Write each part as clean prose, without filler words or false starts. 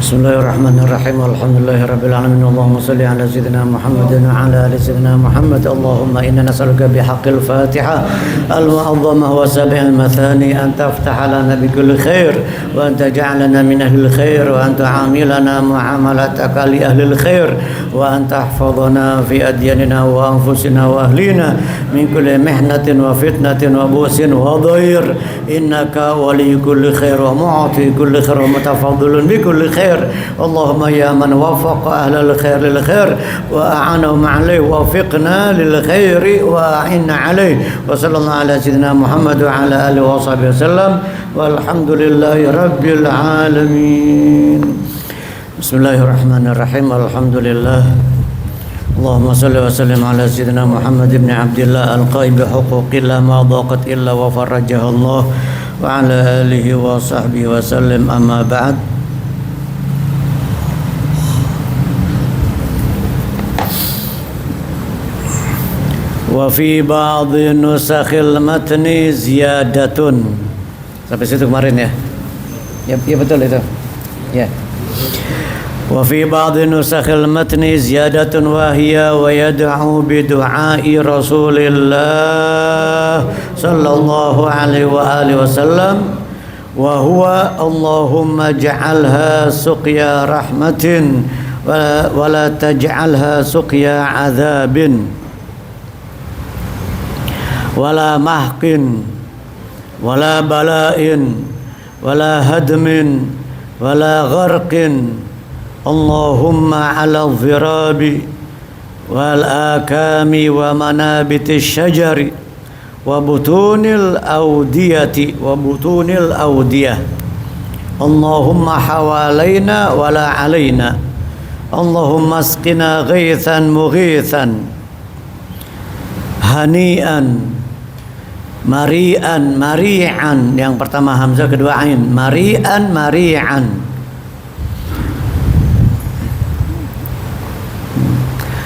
Bismillahirrahmanirrahim. Alhamdulillahirabbil alamin. Allahumma shalli ala sayyidina Muhammadin wa ala ali sayyidina Muhammad. Allahumma inna nas'aluka bihaqqil Fatihah al-mu'azzamah wa sab'il mathani an taftaha lana bi kulli khair wa an taj'alana min ahlil khair wa an tu'amilana mu'amalataka li ahlil khair wa an tahfazana fi adyanina wa anfusina wa ahlina min kulli mihnatin wa fitnatin wa busin wa dhair. Innaka waliyyu kulli khair wa mu'ti kulli khair wa mutafaddilun bi kulli khair. Allahumma ya man wafaqa ahlal khair lil khair wa a'anahum alayhi wafiqna lil khairi wa a'inna alayhi. Wa sallallahu ala sayyidina Muhammad wa ala alihi wa sahbihi wasallam walhamdulillahi rabbil alamin. Bismillahirrahmanirrahim. Alhamdulillah. Allahumma salli wa sallim ala sayyidina Muhammad ibn Abdillah al-qaib bi huquqillah ma daqat illa wa farajaha Allah wa ala alihi wa sahbihi wa sallam. Amma ba'd. Wa fi ba'dhi nusakhil matni ziyadatun. Sampai situ kemarin ya. Ya betul itu. Ya. Wa fi ba'dhi nusakhil matni ziyadatun wa hiya wa yad'u bi du'a'i Rasulillah sallallahu alaihi wa alihi wasallam wa huwa Allahumma ja'alha suqya rahmatin wa la taj'alha suqya 'adzabin wala mahqin wala bala'in wala hadmin wala gharqin. Allahumma ala dhirabi wal akami wa manabitish syajari wa butunil awdiyati wa butunil awdiyah. Allahumma hawalaina wala alaina. Allahumma asqina ghaithan mughithan hani'an mari'an mari'an. Yang pertama hamzah, kedua ain. Mari'an mari'an.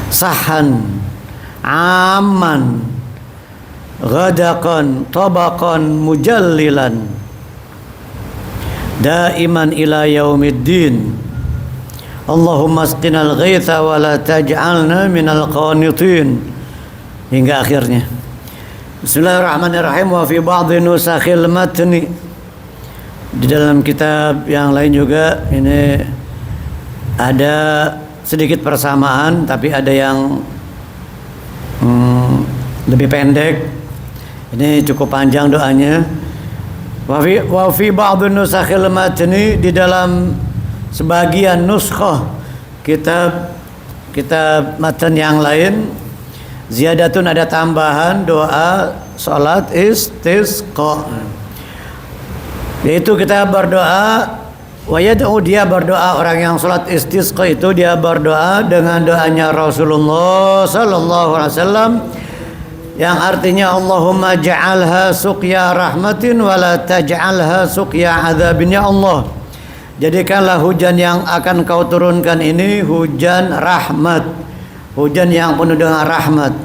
Sahan aman ghadaqan tabaqan mujallilan daiman ila yaumiddin. Allahumma asqinal ghaitha wa la taj'alna minal qanitin, hingga akhirnya. Bismillahirrahmanirrahim. Wa fi ba'dhi nusakhil matni, di dalam kitab yang lain juga ini ada sedikit persamaan, tapi ada yang lebih pendek. Ini cukup panjang doanya. Wa fi ba'dhi nusakhil matni, di dalam sebagian nuskhah kitab matan yang lain, ziyadatun, ada tambahan doa salat istisqa, yaitu kita berdoa wa yad'u, dia berdoa, orang yang salat istisqa itu dia berdoa dengan doanya Rasulullah sallallahu alaihi wasallam yang artinya Allahumma ja'alha suqya rahmatin wa la taj'alha suqya adzabin. Ya Allah, jadikanlah hujan yang akan kau turunkan ini hujan rahmat, hujan yang penuh dengan rahmat.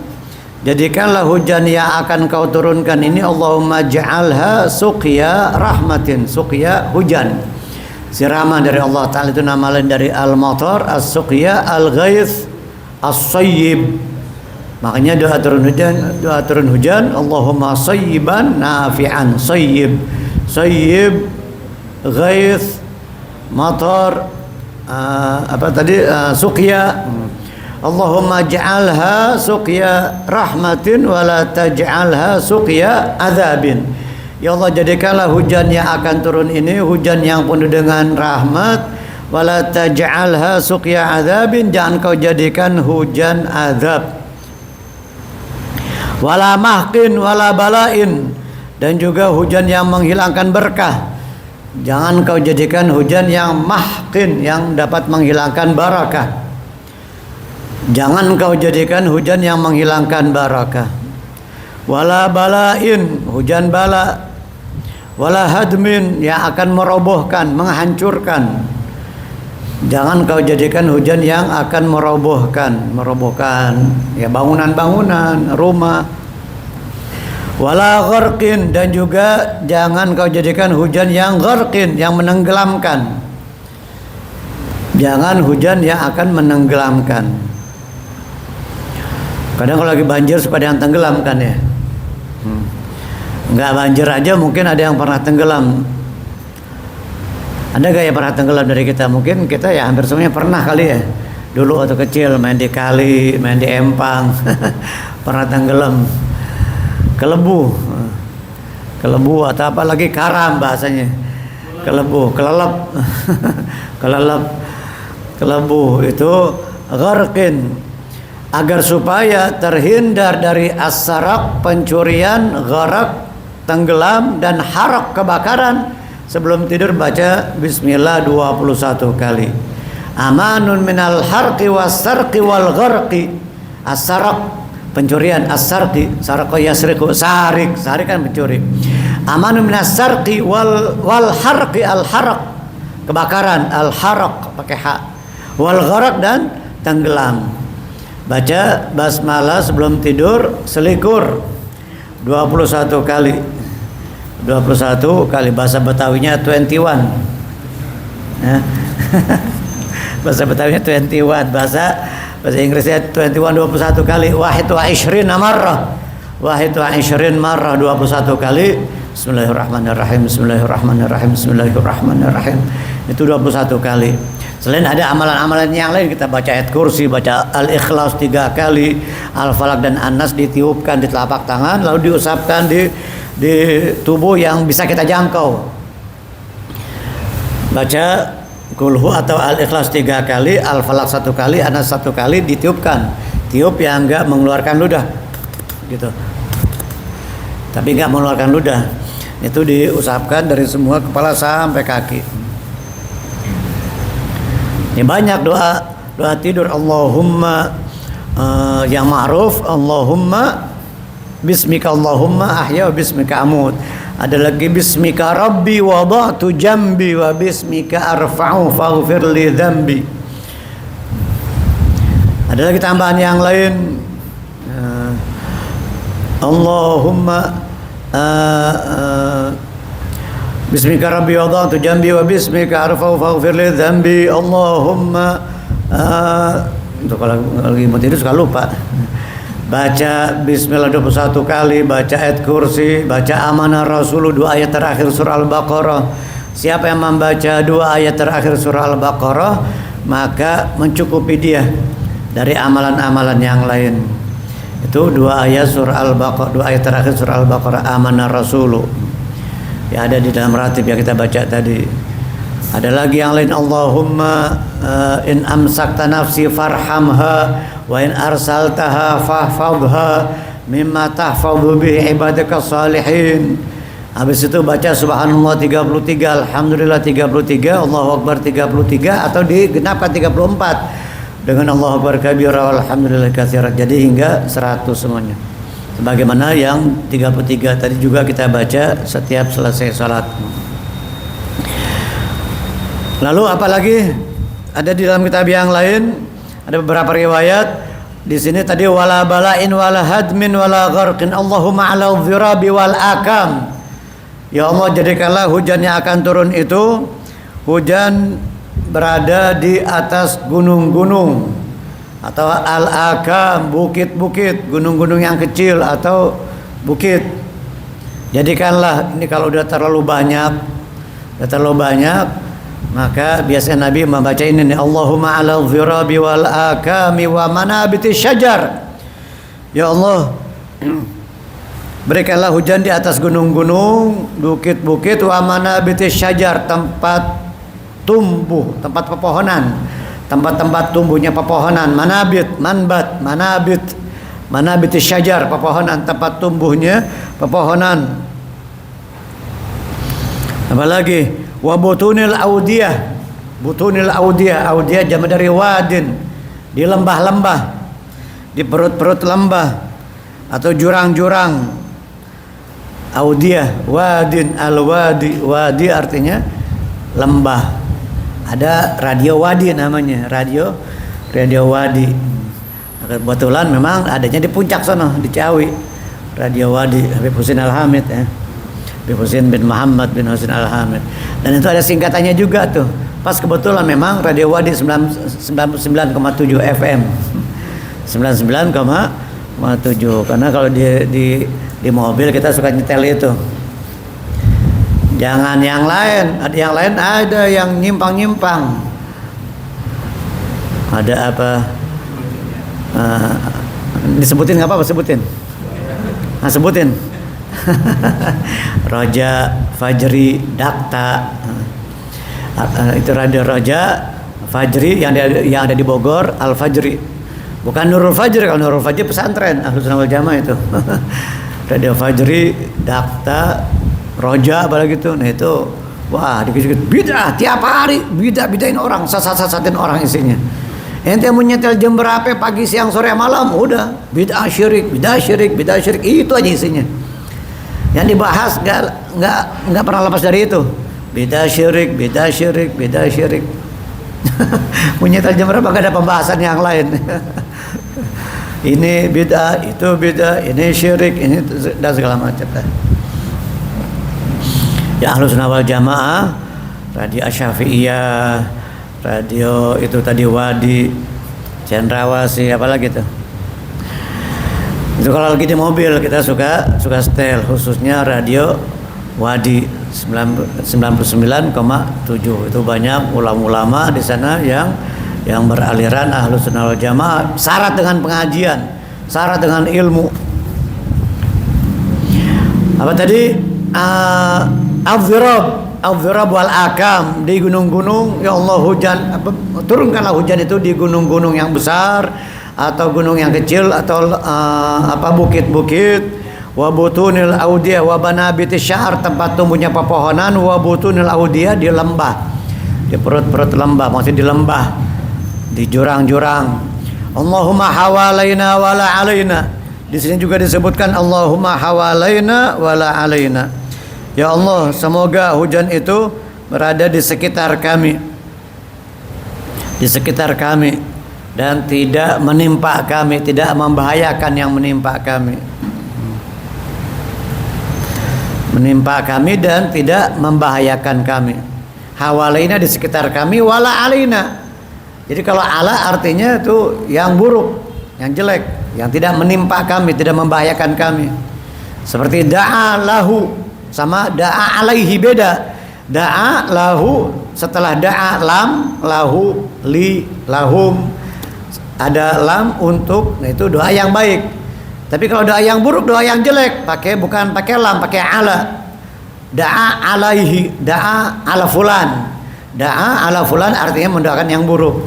Jadikanlah hujan yang akan kau turunkan ini Allahumma ja'alha suqya rahmatin, suqya hujan, siraman dari Allah Ta'ala, itu nama lain dari al-matar, as-suqya, al-ghaith, as-sayyib. Makanya doa turun hujan Allahumma sayyiban nafi'an, sayyib, sayyib, ghaith, matar, suqya. Allahumma ja'alha suqya rahmatin wa la taj'alha suqya adzabin. Ya Allah, jadikanlah hujan yang akan turun ini hujan yang penuh dengan rahmat, wala taj'alha suqya adzabin, jangan kau jadikan hujan azab. Wala mahqin wala bala'in, dan juga hujan yang menghilangkan berkah. Jangan kau jadikan hujan yang mahqin, yang dapat menghilangkan barakah. Jangan kau jadikan hujan yang menghilangkan barakah. Wala bala'in, hujan bala. Wala hadmin, yang akan merobohkan, menghancurkan. Jangan kau jadikan hujan yang akan merobohkan ya bangunan-bangunan, rumah. Wala gharqin, dan juga jangan kau jadikan hujan yang gharqin, yang menenggelamkan. Jangan hujan yang akan menenggelamkan. Kadang kalau lagi banjir suka ada yang tenggelam kan ya. Nggak banjir aja mungkin ada yang pernah tenggelam. Ada gak yang pernah tenggelam dari kita? Mungkin kita ya hampir semuanya pernah kali ya. Dulu waktu kecil main di kali, main di empang, pernah tenggelam. Kelebu atau apa lagi karam bahasanya. Kelebu, kelelep. Kelebu itu gharqin. Agar supaya terhindar dari as-sarak, pencurian, gharak, tenggelam, dan harak, kebakaran, sebelum tidur baca bismillah 21 kali. Amanun minal harqi was-sarqi wal gharqi. As-sarak pencurian, as-sarqi, sarqa yasriqu, sarik kan mencuri. Amanun minas sarqi wal harqi, al harak, kebakaran, al harak pakai ha. Wal gharq, dan tenggelam. Baca basmalah sebelum tidur selikur 21 kali. 21 kali, bahasa Betawinya 21. Ya. Bahasa Betawinya 21, bahasa Inggrisnya 21 kali. Wahid wa ishrin marrah. Wahid wa ishrin marrah, 21 kali. Bismillahirrahmanirrahim. Bismillahirrahmanirrahim. Bismillahirrahmanirrahim. Itu 21 kali. Selain ada amalan-amalan yang lain, kita baca ayat kursi, baca al-ikhlas 3 kali, al-falak dan an-nas ditiupkan di telapak tangan, lalu diusapkan di tubuh yang bisa kita jangkau. Baca kulhu atau al-ikhlas 3 kali, al-falak 1 kali, an-nas 1 kali, ditiupkan. Tiup yang enggak mengeluarkan ludah, gitu. Tapi enggak mengeluarkan ludah. Itu diusapkan dari semua kepala sampai kaki. Ini banyak doa tidur. Allahumma yang ma'ruf, Allahumma bismika Allahumma ahya wa bismika amut. Ada lagi bismika rabbi wada'tu jambi wa bismika arfa'u faghfir li dhanbi. Ada lagi tambahan yang lain. Allahumma bismika rabbi wada'tu jambi wa bismika arfa'u faghfir li dhanbi. Allahumma untuk kalau lagi mau tidur suka lupa. Baca bismillah 21 kali, baca ayat kursi, baca amanah rasul 2 ayat terakhir surah Al-Baqarah. Siapa yang membaca 2 ayat terakhir surah Al-Baqarah, maka mencukupi dia dari amalan-amalan yang lain. Itu 2 ayat surah Al-Baqarah, 2 ayat terakhir surah Al-Baqarah, amanah rasulu. Ya, ada di dalam ratib yang kita baca tadi. Ada lagi yang lain. Allahumma in amsakta nafsi farhamha wa in arsaltaha fahfadha mimma tahfadhu bihi ibadaka salihin. Habis itu baca subhanallah 33, alhamdulillah 33, Allahu akbar 33, atau digenapkan 34 dengan Allahu akbar kabira walhamdulillah katsiran. Jadi hingga 100 semuanya. Sebagaimana yang 33 tadi juga kita baca setiap selesai salat. Lalu apalagi ada di dalam kitab yang lain, ada beberapa riwayat. Di sini tadi wala bala'in wala hadmin wala gharqin Allahumma ala dhirabi wal akam. Ya Allah, jadikanlah hujan yang akan turun itu hujan berada di atas gunung-gunung atau al-akam, bukit-bukit, gunung-gunung yang kecil atau bukit. Jadikanlah, ini kalau udah terlalu banyak, maka biasanya Nabi membaca ini nih, Allahumma ala dhirabi wal akami wa manabiti syajar. Ya Allah, berikanlah hujan di atas gunung-gunung, bukit-bukit, wa manabiti syajar, tempat tumbuh, tempat pepohonan, tempat-tempat tumbuhnya pepohonan, manabit, manbat, manabiti syajar, pepohonan, tempat tumbuhnya pepohonan. Apalagi wa butunil audiyah, audiyah jama dari wadin, di lembah-lembah, di perut-perut lembah atau jurang-jurang. Audiyah, wadin, al-wadi, wadi artinya lembah. Ada radio wadi namanya, radio wadi. Kebetulan memang adanya di puncak sana, di Ciawi, radio wadi Habib Husin Al-Hamid ya. bin Husain bin Muhammad bin Husain Al-Hamid. Dan itu ada singkatannya juga tuh. Pas kebetulan memang Radio Wadi 99,7 FM. 99,7, karena kalau di mobil kita suka nyetel itu. Jangan yang lain, ada yang nyimpang-nyimpang. Ada apa? Disebutin nggak apa-apa, sebutin. Sebutin. Roja, Fajri, Dakta. Itu Radio Roja, Fajri yang ada di Bogor, Al Fajri. Bukan Nurul Fajri, kalau Nurul Fajri pesantren Ahlus Sunnah wal Jamaah itu. Radio Fajri, Dakta, Roja apalagi itu. Nah itu wah dikit-dikit bid'ah, tiap hari bidahin orang, sasatin orang isinya. Ente mau nyetel jam berapa, pagi, siang, sore, malam, udah bid'ah syirik itu aja isinya. Yang dibahas nggak pernah lepas dari itu. Bid'ah syirik. Mau nyetel jam berapa gak ada pembahasan yang lain. Ini bid'ah, itu bid'ah, ini syirik, ini dan segala macam. Ya Ahlus Sunnah wal Jamaah, Radio Asy-Syafi'iyah, radio itu tadi Wadi, Cendrawasih, apalagi tuh. Itu kalau lagi di mobil kita suka setel, khususnya radio Wadi 99,7. Itu banyak ulama-ulama di sana yang beraliran Ahlus Sunnah wal Jamaah, syarat dengan pengajian, syarat dengan ilmu. Apa tadi? Al-Dhirab wal akam, di gunung-gunung ya Allah hujan, turunkanlah hujan itu di gunung-gunung yang besar atau gunung yang kecil atau bukit-bukit. Wa butunil audiyah wa banabiti sya'r, tempat tumbuhnya pepohonan. Wa butunil audiyah, di lembah, di perut-perut lembah, maksudnya di lembah, di jurang-jurang. Allahumma hawalaina wala alaina. Di sini juga disebutkan Allahumma hawalaina wala alaina. Ya Allah, semoga hujan itu berada di sekitar kami. Di sekitar kami dan tidak menimpa kami, tidak membahayakan yang menimpa kami. Menimpa kami dan tidak membahayakan kami. Hawalaina, di sekitar kami, wala alaina. Jadi kalau ala artinya itu yang buruk, yang jelek, yang tidak menimpa kami, tidak membahayakan kami. Seperti da'a lahu sama da'a alaihi, beda. Da'a lahu, setelah da'a lam, lahu, li, lahum, ada lam untuk, nah itu doa yang baik. Tapi kalau doa yang buruk, doa yang jelek, bukan pakai lam, pakai ala. Da'a alaihi, da'a ala fulan. Da'a ala fulan artinya mendoakan yang buruk.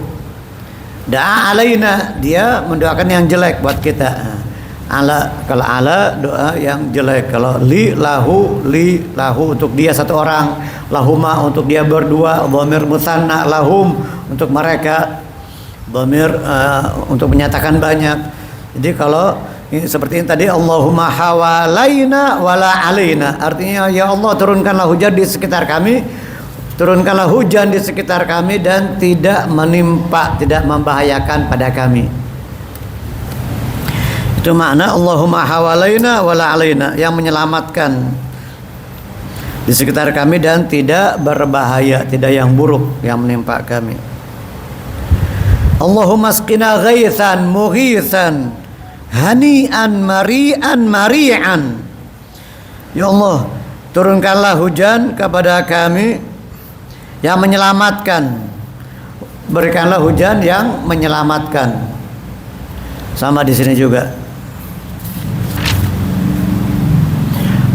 Da'a alaina, dia mendoakan yang jelek buat kita. Ala, kalau ala doa yang jelek. Kalau li lahu untuk dia satu orang, lahuma untuk dia berdua, dhamir musanna lahum untuk mereka, dhamir untuk menyatakan banyak. Jadi kalau ini seperti ini tadi, Allahumma hawalaina wala alaina, artinya ya Allah turunkanlah hujan di sekitar kami, turunkanlah hujan di sekitar kami dan tidak menimpa, tidak membahayakan pada kami. Itu makna Allahumma hawalaina wala alaina, yang menyelamatkan di sekitar kami dan tidak berbahaya, tidak yang buruk yang menimpa kami. Allahumma asqina ghaithan mughithan hani'an mari'an. Ya Allah, turunkanlah hujan kepada kami yang menyelamatkan. Berikanlah hujan yang menyelamatkan. Sama di sini juga.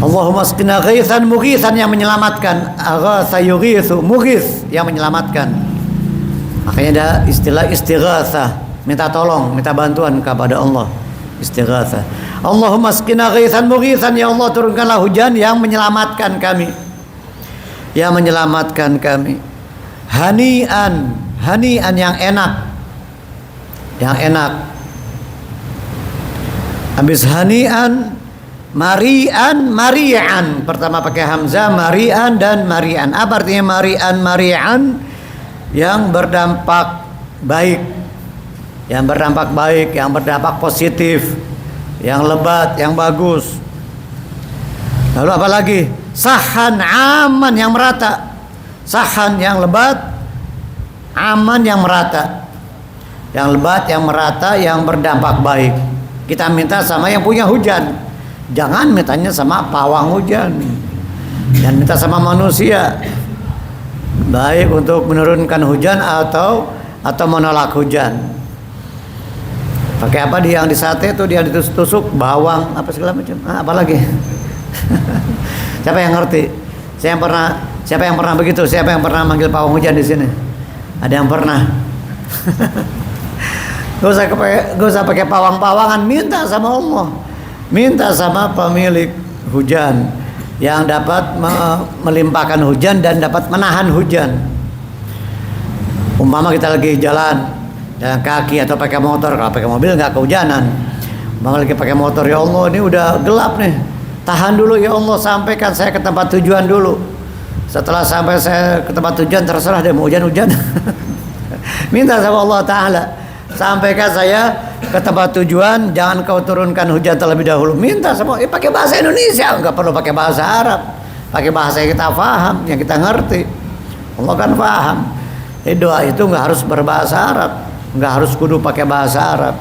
Allahumma asqina ghaithan mughithan, yang menyelamatkan. Aghatha yughithu, mughith yang menyelamatkan. Makanya ada istilah istighatsah, minta tolong, minta bantuan kepada Allah. Istighatsah. Allahumma asqina ghaithan mughithan, ya Allah turunkanlah hujan yang menyelamatkan kami. Yang menyelamatkan kami. Hani'an yang enak. Yang enak. Habis hani'an, mari'an. Pertama pakai hamzah, mari'an dan mari'an. Apa artinya mari'an? Yang berdampak baik. Yang berdampak baik, yang berdampak positif, yang lebat, yang bagus. Lalu apa lagi? sahan aman yang merata. Sahan yang lebat, aman yang merata. Yang lebat, yang merata, yang berdampak baik. Kita minta sama yang punya hujan. Jangan mintanya sama pawang hujan. Dan minta sama manusia. Baik untuk menurunkan hujan atau menolak hujan. Pakai apa yang di sate itu dia ditusuk bawang apa segala macam. Apalagi? Siapa yang ngerti? Siapa yang pernah begitu? Siapa yang pernah manggil pawang hujan di sini? Ada yang pernah? Gak usah pakai pawang-pawangan, minta sama Allah. Minta sama pemilik hujan yang dapat melimpahkan hujan dan dapat menahan hujan. Umpama kita lagi jalan dengan kaki atau pakai motor, kalau pakai mobil nggak kehujanan. Umpama lagi pakai motor, ya Allah ini udah gelap nih, tahan dulu ya Allah, sampaikan saya ke tempat tujuan dulu. Setelah sampai saya ke tempat tujuan, terserah deh mau hujan-hujan. Minta sama Allah Ta'ala, sampaikan saya ke tempat tujuan, jangan kau turunkan hujan terlebih dahulu. Minta sama pakai bahasa Indonesia, nggak perlu pakai bahasa Arab, pakai bahasa yang kita paham, yang kita ngerti. Allah kan paham. Doa itu nggak harus berbahasa Arab, nggak harus kudu pakai bahasa Arab.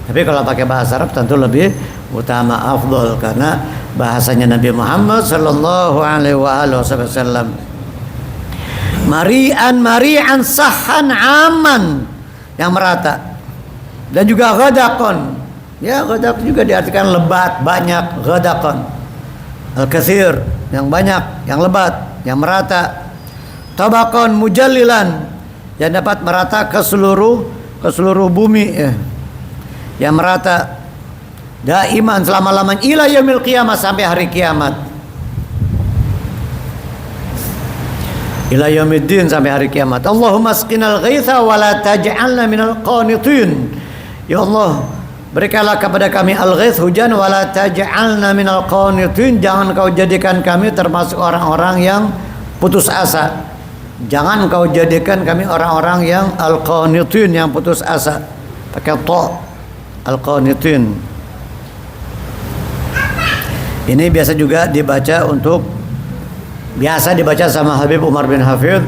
Tapi kalau pakai bahasa Arab tentu lebih utama, afdol, karena bahasanya Nabi Muhammad sallallahu alaihi wasallam. Mari'an sahan aman yang merata. Dan juga ghadaqan. Ya, ghadaq juga diartikan lebat, banyak, ghadaqan. Al-katsir, yang banyak, yang lebat, yang merata. Tabaqan mujallilan, yang dapat merata ke seluruh bumi ya. Yang merata daiman selama-lamanya ila yaumil qiyamah, sampai hari kiamat. Ila yaumiddin, sampai hari kiamat. Allahumma asqinal ghaitha wa la taj'alna minal qanitin. Ya Allah, berikanlah kepada kami al-ghaith, hujan, wa la taj'alna minal qanitin, jangan kau jadikan kami termasuk orang-orang yang putus asa. Jangan kau jadikan kami orang-orang yang al-qanitin, yang putus asa. Pakai ta, al-qanitin. Ini biasa juga dibaca sama Habib Umar bin Hafidh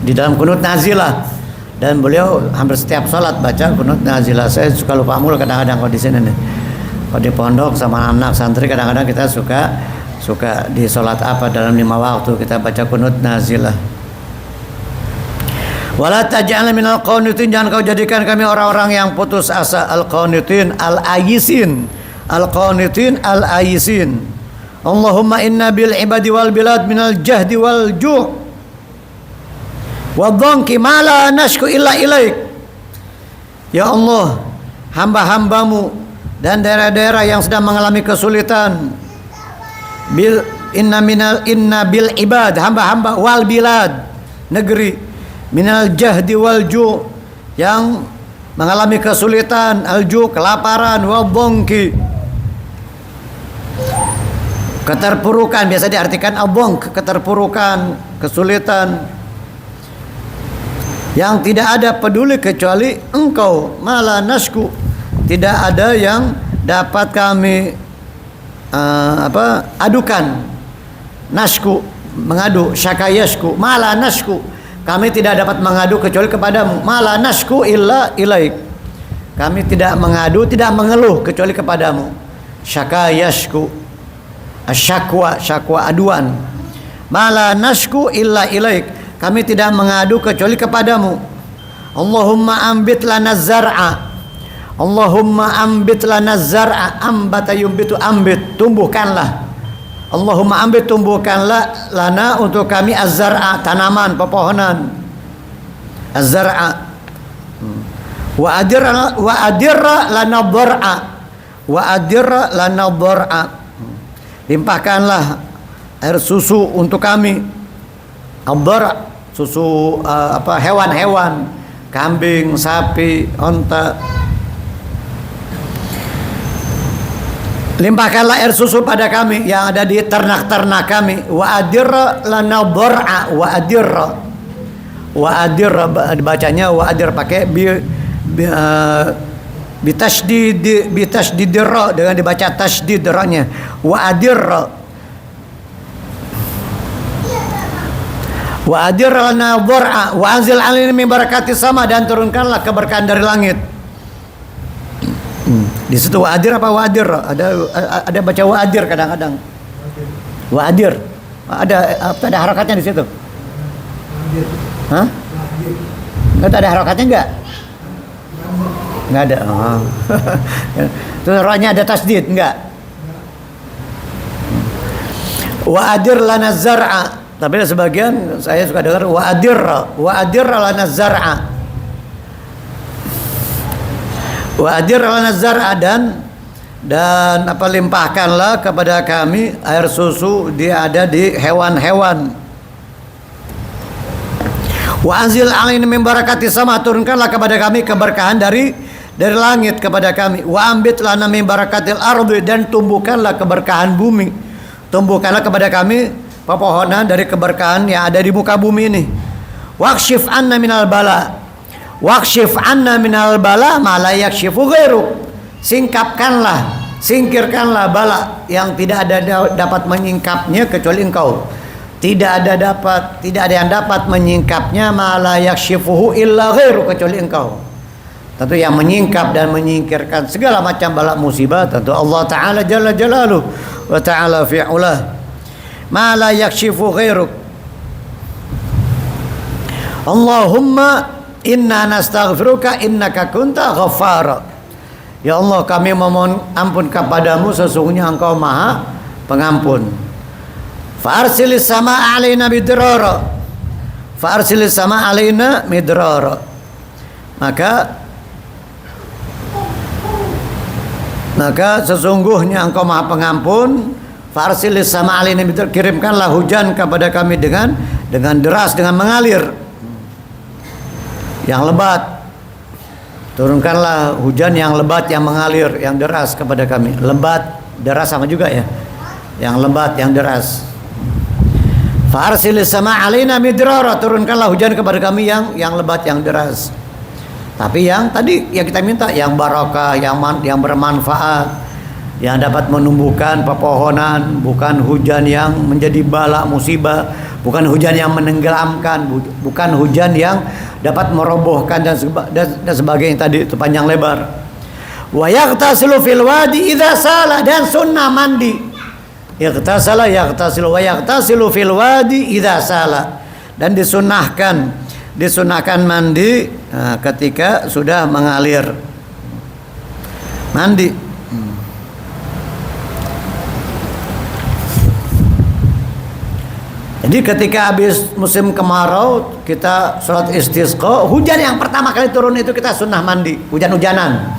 di dalam kunut nazilah, dan beliau hampir setiap sholat baca kunut nazilah. Saya suka lupa mulu kadang-kadang kalau di sini nih, kalau di pondok sama anak santri kadang-kadang kita suka di sholat apa dalam 5 waktu kita baca kunut nazilah. Wala taj'alna minal qanitin, jangan kau jadikan kami orang-orang yang putus asa. Al-qanitin al-ayisin, al-qanitin al-ayisin. Allahumma inna bil ibadi wal bilad minal jahdi wal ju' wa dhanki ma la nashku illa ilaik. Ya Allah, hamba-hambamu dan daerah-daerah yang sedang mengalami kesulitan. Inna bil ibad, hamba-hamba, wal bilad, negeri, minal jahdi wal ju', yang mengalami kesulitan, al ju', kelaparan, wa dhanki, keterpurukan, biasa diartikan abong, keterpurukan, kesulitan, yang tidak ada peduli kecuali engkau. Mala nasku, tidak ada yang dapat kami adukan. Nasku, mengadu. Syakayasku, mala nasku, kami tidak dapat mengadu kecuali kepadamu. Mala nasku illa ilaik, kami tidak mengadu, tidak mengeluh kecuali kepadamu. Syakayasku, asyakwa, syakwa, aduan. Mala nasku illa ilaik, kami tidak mengadu kecuali kepadamu. Allahumma ambit lana zar'a, Allahumma ambit lana zar'a, ambata yumbitu, ambit, tumbuhkanlah. Allahumma ambit, tumbuhkanlah, lana, untuk kami, az-zar'a, tanaman, pepohonan. Az-zar'a. Wa adirra lana dhar'a, wa adirra lana dhar'a, limpahkanlah air susu untuk kami. Ad-dhar', susu hewan-hewan, kambing, sapi, onta. Limpahkanlah air susu pada kami yang ada di ternak-ternak kami. Wa adirra lana dhar'a, wa adirra bacanya wa adir, pakai bitasydid ra, dengan dibaca tasydid ra-nya. Wa adirra, Wa adir lana dhar'a wa anzil alaina min barakati sama, dan turunkanlah keberkahan dari langit. Di situ wa'adir apa wa'adir? Ada baca wa'adir kadang-kadang. Wa'adir. Ada harakatnya di situ. Hah? Enggak ada harakatnya enggak? Enggak ada. Oh. Terus rohnya ada tasdid enggak? Wa'adir lana zar'a. Tapi sebagian saya suka dengar wa'adir lana zar'a. Wa'adir lana zar'a, dan apa, limpahkanlah kepada kami air susu dia ada di hewan-hewan. Wa anzil alaina min barakati sama, turunkanlah kepada kami keberkahan dari langit kepada kami. Wa ambit lana min barakatil ardi, dan tumbuhkanlah keberkahan bumi. Tumbuhkanlah kepada kami pepohonan dari keberkahan yang ada di muka bumi ini. Waqshif anna minal bala. Waqshif anna minal bala ma la yakshifu ghairuk. Singkirkanlah bala yang tidak ada dapat menyingkapnya kecuali engkau. Tidak ada yang dapat menyingkapnya ma la yakshifuhu illa ghairuk, kecuali engkau. Tentu yang menyingkap dan menyingkirkan segala macam bala musibah tentu Allah Ta'ala jalla jalaluh wa ta'ala fi'ulah. Ma la yakshifu ghairuk. Allahumma inna nastaghfiruka innaka kunta ghaffara. Ya Allah, kami memohon ampun kepadamu, sesungguhnya engkau maha pengampun. Fa arsilis sama alaina midrara. Fa arsilis sama alaina midrara. Maka sesungguhnya engkau maha pengampun. Fa arsilis sama alaina midrara, kirimkanlah hujan kepada kami dengan deras, dengan mengalir, yang lebat. Turunkanlah hujan yang lebat, yang mengalir, yang deras kepada kami. Lebat, deras sama juga ya. Yang lebat, yang deras. Fa arsilis sama alaina midrara, turunkanlah hujan kepada kami yang lebat, yang deras. Tapi yang tadi yang kita minta, yang barakah, yang bermanfaat, yang dapat menumbuhkan pepohonan, bukan hujan yang menjadi bala musibah, bukan hujan yang menenggelamkan, bukan hujan yang dapat merobohkan dan sebagainya tadi itu panjang lebar. Wa yaghtasilu fil wadi idza sala, dan sunnah mandi. Yaghtasilu wa yaghtasilu fil wadi idza sala, dan disunahkan mandi ketika sudah mengalir. Mandi. Jadi ketika habis musim kemarau kita sholat istisqa, hujan yang pertama kali turun itu kita sunnah mandi, hujan-hujanan.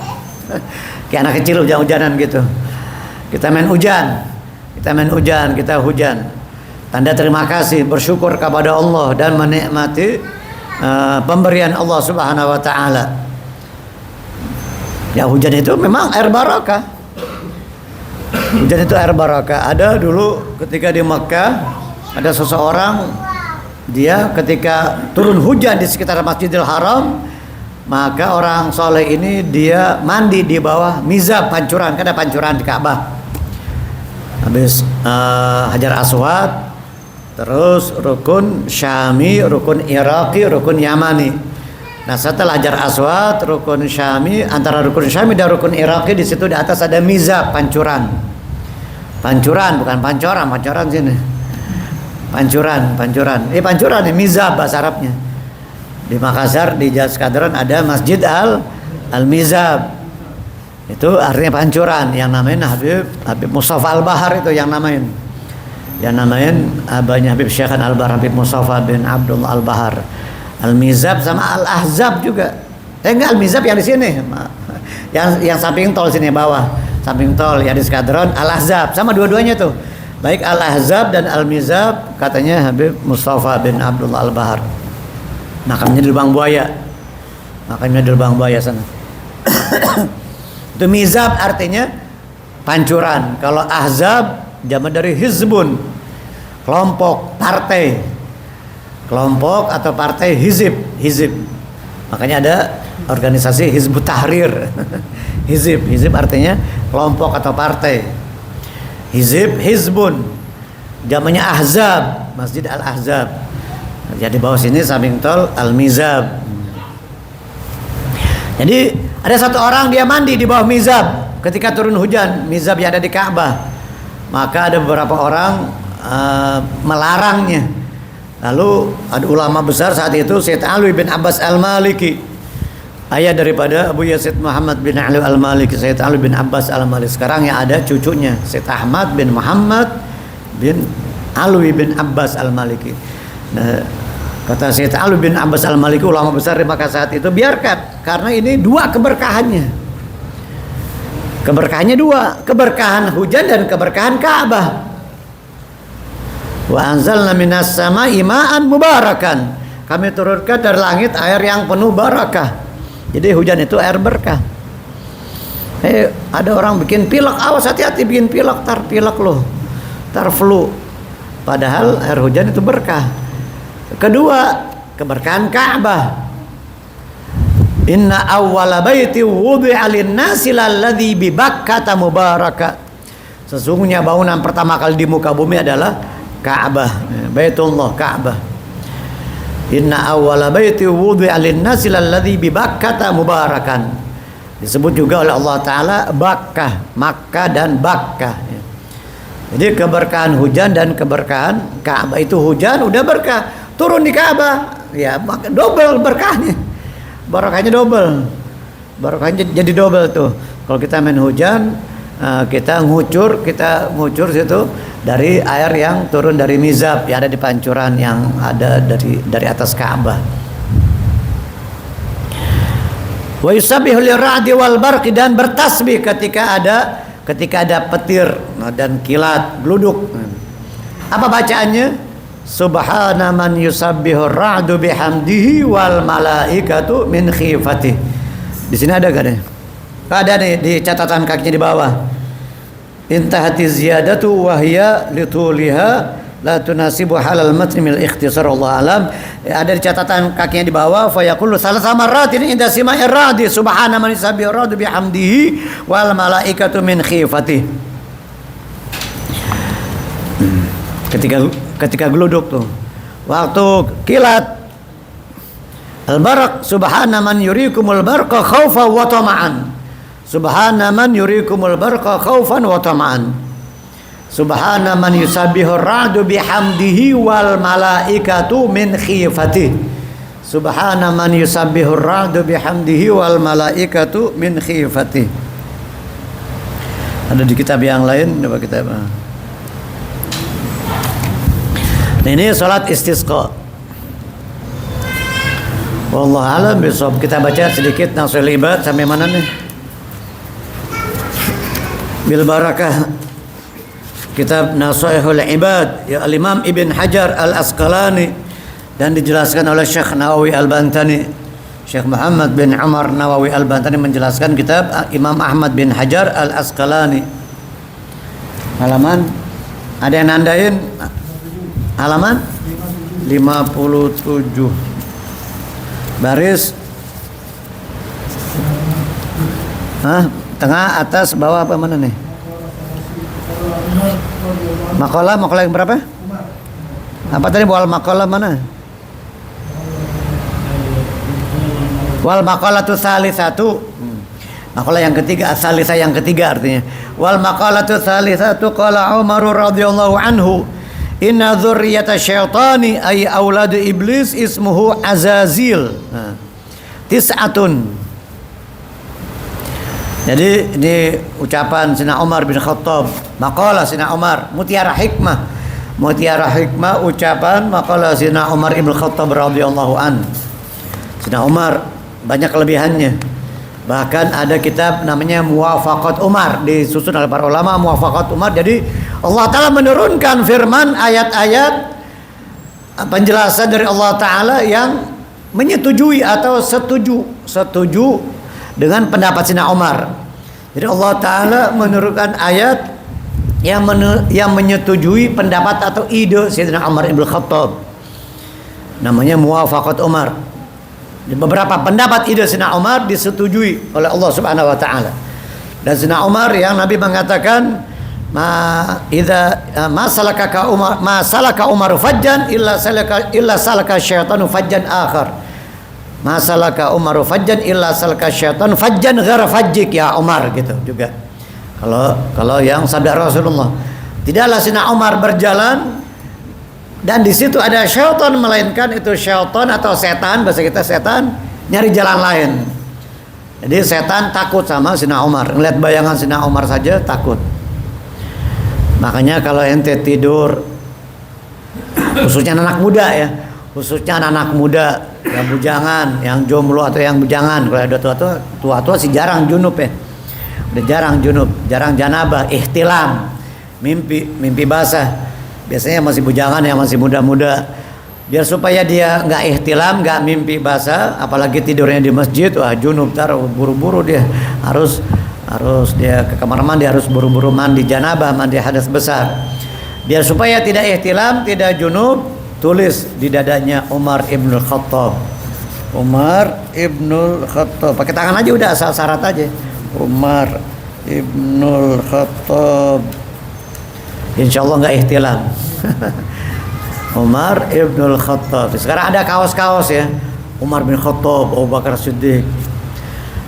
Kayak anak kecil hujan-hujanan gitu. Kita main hujan, kita hujan. Tanda terima kasih, bersyukur kepada Allah dan menikmati pemberian Allah Subhanahu wa taala. Ya, hujan itu memang air barakah. Hujan itu air barakah. Ada dulu ketika di Mekah, ada seseorang, dia ketika turun hujan di sekitar Masjidil Haram, maka orang soleh ini dia mandi di bawah mizab, pancuran, kan ada pancuran di Ka'bah. Habis Hajar Aswad, terus rukun Syami, rukun Iraqi, rukun Yamani. Nah, setelah Hajar Aswad, rukun Syami, antara rukun Syami dan rukun Iraqi, di situ di atas ada mizab, pancuran. Pancuran, bukan pancoran, pancoran sini. Pancuran nih, mizab bahasa Arabnya. Di Makassar, di Jaskadron ada Masjid Al-Mizab. Itu artinya pancuran, yang namanya Habib Mustafa Al-Bahar, itu yang namain. Yang namain abahnya Habib Syekhan Al-Bahar, Habib Mustafa bin Abdullah Al-Bahar. Al-Mizab sama Al-Ahzab juga. Enggak, Al-Mizab yang di sini. Yang samping tol sini bawah. Samping tol yang di Skadron, Al-Ahzab, sama dua-duanya tuh. Baik Al-Ahzab dan Al-Mizab katanya Habib Mustafa bin Abdullah Al-Bahar. Makamnya di Lubang Buaya. Sana. Itu mizab artinya pancuran. Kalau ahzab jamak dari hizbun, kelompok, partai. Kelompok atau partai hizib. Makanya ada organisasi Hizbut Tahrir. Hizib artinya kelompok atau partai. Hizbun, jamaknya ahzab, Masjid Al-Ahzab. Jadi bawah sini samping tol Al-Mizab. Jadi ada satu orang dia mandi di bawah mizab ketika turun hujan, mizab yang ada di Ka'bah. Maka ada beberapa orang melarangnya. Lalu ada ulama besar saat itu Syed Alwi bin Abbas Al-Maliki, ayah daripada Abu Yazid Muhammad bin Ali Al-Maliki, Syed Alwi bin Abbas Al-Maliki. Sekarang yang ada cucunya Syed Ahmad bin Muhammad bin Alwi bin Abbas Al-Maliki. Nah, kata Syed Alwi bin Abbas Al-Maliki, ulama besar di Makkah saat itu, biarkan, karena ini dua keberkahannya. Keberkahannya dua, keberkahan hujan dan keberkahan Ka'bah. Wa anzalna minas sama'i ma'an mubarakan. Kami turunkan dari langit air yang penuh barakah. Jadi hujan itu air berkah. Ada orang bikin pilek, awas hati-hati bikin pilek, tar pilek loh, tar flu. Padahal air hujan itu berkah. Kedua, keberkahan Ka'bah. Inna awwala baiti wudi'a lin-nasi lalladzi bi Bakkah mubaraka. Sesungguhnya bangunan pertama kali di muka bumi adalah Ka'bah, Baitullah, Ka'bah. Inna awwala baiti wudi'a lin-nasi lalladzi bi Bakkah mubarakan. Disebut juga oleh Allah Ta'ala Bakkah, Makkah dan Bakkah. Jadi keberkahan hujan dan keberkahan Ka'bah. Itu hujan udah berkah, turun di Ka'bah, ya maka double berkahnya, barakahnya double, barakahnya jadi double tuh. Kalau kita main hujan, kita ngucur situ dari air yang turun dari mizab yang ada di pancuran yang ada dari atas Ka'bah. Wa yusabbihu lir-ra'di wal barqi, dan bertasbih ketika ada petir dan kilat gluduk. Apa bacaannya? Subhana man yusabbihu ar-ra'du bihamdihi wal malaikatu min khifatihi. Di sini ada gak nih? Ada nih di catatan kakinya di bawah. Intahati ziyadatu wa hiya lituliha la tunasibu halal matni mil ikhtisar, Allah alam. Ada di catatan kakinya di bawah, fa yaqulu salasa marratin inda sima'ir ra'di subhana man yusabbihu ar-ra'du bihamdihi wal malaikatu min khifatihi. Ketika geluduk tuh, waktu kilat, al-barq subhana man yurikumul barqa khaufan wa tama'an. Subhana man yurikumul barqa khaufan wa tama'an. Subhana man yusabbihu ar-ra'du bihamdihi wal malaikatu min khifatihi. Subhana man yusabbihu ar-ra'du bihamdihi wal malaikatu min khifatihi. Ada di kitab yang lain, coba kita ini salat istisqa. Wallahu alam bisawab. Kita baca sedikit Nasul Ibad sampai mana nih? Bil barakah. Kitab Nasaihul Ibad ya Al-Imam Ibn Hajar Al-Asqalani, dan dijelaskan oleh Syekh Nawawi Al-Bantani. Syekh Muhammad bin Umar Nawawi Al-Bantani menjelaskan kitab Imam Ahmad bin Hajar Al-Asqalani. Halaman ada yang nandain? Halaman 57, baris tengah, atas, bawah, apa mana nih? Makalah yang berapa? Apa tadi wal makalah mana? Wal maqalatu salisatu. Makalah yang ketiga, salisa yang ketiga artinya. Wal maqalatu salisatu qala Umar radhiyallahu anhu, inna dzurriyyata syaitani ay auladu iblis ismuhu Azazil. Tis'atun. Jadi ini ucapan Sayyidina Umar bin Khattab, maqalah Sayyidina Umar, mutiara hikmah ucapan maqalah Sayyidina Umar bin Khattab radhiyallahu an. Sayyidina Umar banyak kelebihannya. Bahkan ada kitab namanya Muwafaqat Umar, disusun oleh para ulama Muwafaqat Umar. Jadi Allah Ta'ala menurunkan firman, ayat-ayat penjelasan dari Allah Ta'ala yang menyetujui atau setuju dengan pendapat Sayyidina Umar. Jadi Allah Ta'ala menurunkan ayat yang menyetujui pendapat atau ide Sayyidina Umar ibn Khattab, namanya Muwafaqat Umar. Beberapa pendapat ide Sayyidina Umar disetujui oleh Allah Subhanahu wa taala. Dan Sayyidina Umar yang Nabi mengatakan ma salaka Umar fajjan illa salaka syaitanu fajjan akhar. Ma salaka Umar fajjan illa salaka syaitanu fajjan ghairu fajjik ya Umar, gitu juga. Kalau yang sabda Rasulullah, tidaklah Sayyidina Umar berjalan dan di situ ada syaitan, melainkan itu syaitan atau setan, bahasa kita setan, nyari jalan lain. Jadi setan takut sama Sayyidina Umar, ngeliat bayangan Sayyidina Umar saja takut. Makanya kalau ente tidur, khususnya anak muda ya, khususnya anak muda yang bujangan, yang jomblo atau yang bujangan, kalau ada tua-tua sih jarang junub ya, udah jarang junub, jarang janabah, ihtilam, mimpi basah. Biasanya masih bujangan, yang masih muda-muda, biar supaya dia nggak ihtilam, nggak mimpi basah, apalagi tidurnya di masjid, wah junub, taruh buru-buru dia harus dia ke kamar mandi, harus buru-buru mandi janabah, mandi hadas besar. Biar supaya tidak ihtilam, tidak junub, tulis di dadanya Umar ibnul Khattab. Umar ibnul Khattab, pakai tangan aja udah, asal syarat aja. Umar ibnul Khattab, insya Allah nggak ihtilam. Umar ibnul Khattab. Sekarang ada kaos-kaos ya, Umar bin Khattab, Abu Bakar Siddiq.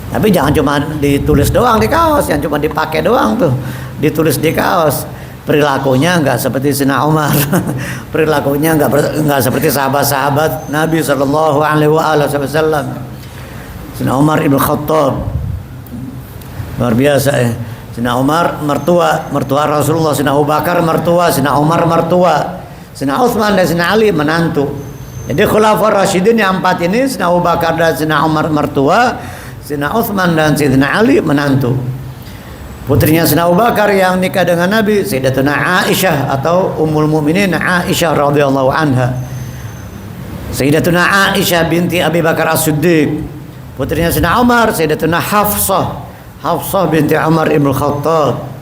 Tapi jangan cuma ditulis doang di kaos, yang cuma dipakai doang tuh, ditulis di kaos. Perilakunya nggak seperti Sayyidina Umar. Perilakunya nggak seperti sahabat-sahabat Nabi Sallallahu Alaihi Wasallam. Sayyidina Umar ibn Khattab luar biasa ya. Sayyidina Umar mertua Rasulullah, Sayyidina Abu Bakar mertua, Sayyidina Umar mertua, Sayyidina Utsman dan Sayyidina Ali menantu. Jadi Khulafaur Rasyidin yang 4 ini, Sayyidina Abu Bakar dan Sayyidina Umar mertua, Sayyidina Utsman dan Sayyidina Ali menantu. Putrinya Sayyidina Abu Bakar yang nikah dengan Nabi, Sayyidatuna Aisyah atau Ummul Mukminin Aisyah radhiyallahu anha. Sayyidatuna Aisyah binti Abi Bakar As-Siddiq. Putrinya Sayyidina Umar, Sayyidatuna Hafsah binti Umar ibn Khattab.